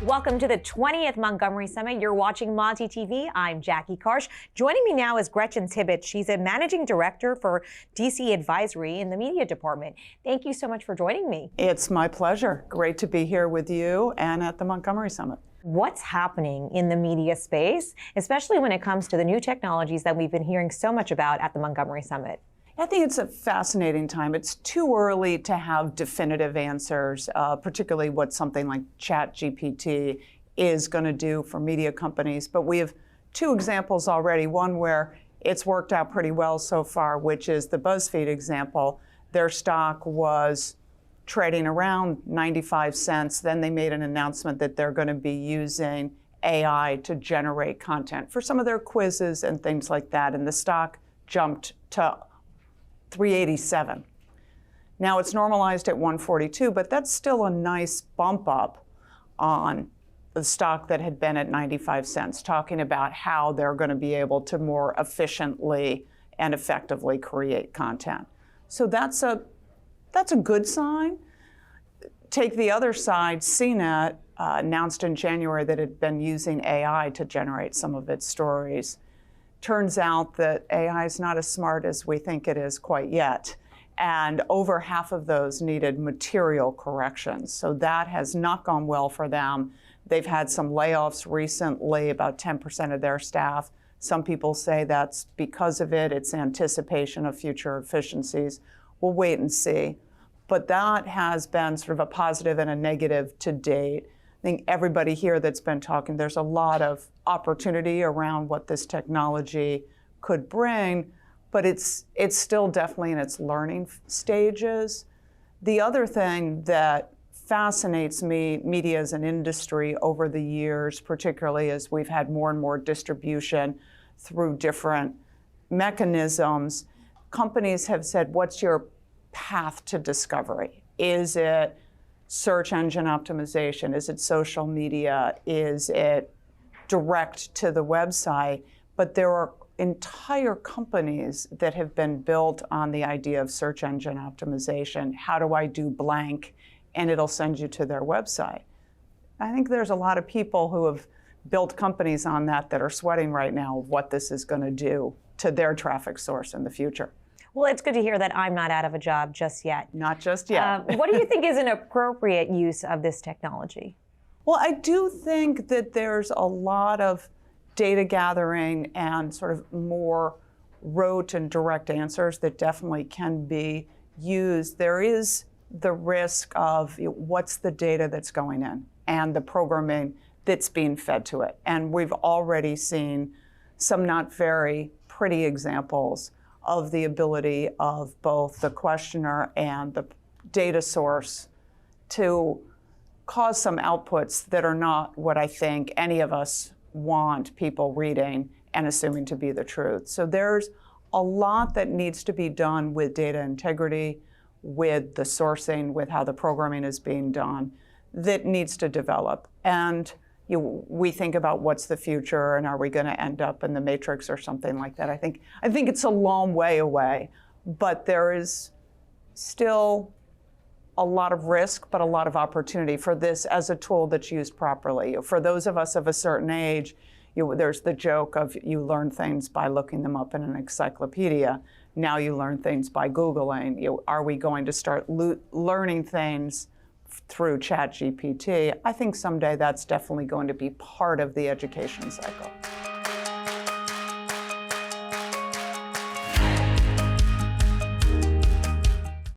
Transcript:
Welcome to the 20th Montgomery Summit. You're watching Monty TV. I'm Jackie Karsh. Joining me now is Gretchen Tibbits. She's a managing director for DC Advisory in the media department. Thank you so much for joining me. It's my pleasure. Great to be here with you and at the Montgomery Summit. What's happening in the media space, especially when it comes to the new technologies that we've been hearing so much about at the Montgomery Summit? I think it's a fascinating time. It's too early to have definitive answers, particularly what something like ChatGPT is going to do for media companies. But we have two examples already, one where it's worked out pretty well so far, which is the BuzzFeed example. Their stock was trading around 95 cents. Then they made an announcement that they're going to be using AI to generate content for some of their quizzes and things like that. And the stock jumped to 387. Now it's normalized at 142, but that's still a nice bump up on the stock that had been at 95 cents, talking about how they're going to be able to more efficiently and effectively create content. So that's a good sign. Take the other side, CNET announced in January that it had been using AI to generate some of its stories. Turns out that AI is not as smart as we think it is quite yet. And over half of those needed material corrections. So that has not gone well for them. They've had some layoffs recently, about 10% of their staff. Some people say that's because of it. It's anticipation of future efficiencies. We'll wait and see. But that has been sort of a positive and a negative to date. I think everybody here that's been talking, there's a lot of opportunity around what this technology could bring, but it's still definitely in its learning stages. The other thing that fascinates me, media as an industry over the years, particularly as we've had more and more distribution through different mechanisms, companies have said, what's your path to discovery? Is it search engine optimization? Is it social media? Is it direct to the website? But there are entire companies that have been built on the idea of search engine optimization. How do I do blank? And it'll send you to their website. I think there's a lot of people who have built companies on that are sweating right now of what this is going to do to their traffic source in the future. Well, it's good to hear that I'm not out of a job just yet. Not just yet. What do you think is an appropriate use of this technology? Well, I do think that there's a lot of data gathering and sort of more rote and direct answers that definitely can be used. There is the risk of what's the data that's going in and the programming that's being fed to it. And we've already seen some not very pretty examples of the ability of both the questioner and the data source to cause some outputs that are not what I think any of us want people reading and assuming to be the truth. So there's a lot that needs to be done with data integrity, with the sourcing, with how the programming is being done, that needs to develop. And we think about what's the future and are we going to end up in the Matrix or something like that. I think it's a long way away, but there is still a lot of risk, but a lot of opportunity for this as a tool that's used properly. For those of us of a certain age, there's the joke of you learn things by looking them up in an encyclopedia. Now you learn things by Googling. Are we going to start learning things through ChatGPT? I think someday that's definitely going to be part of the education cycle.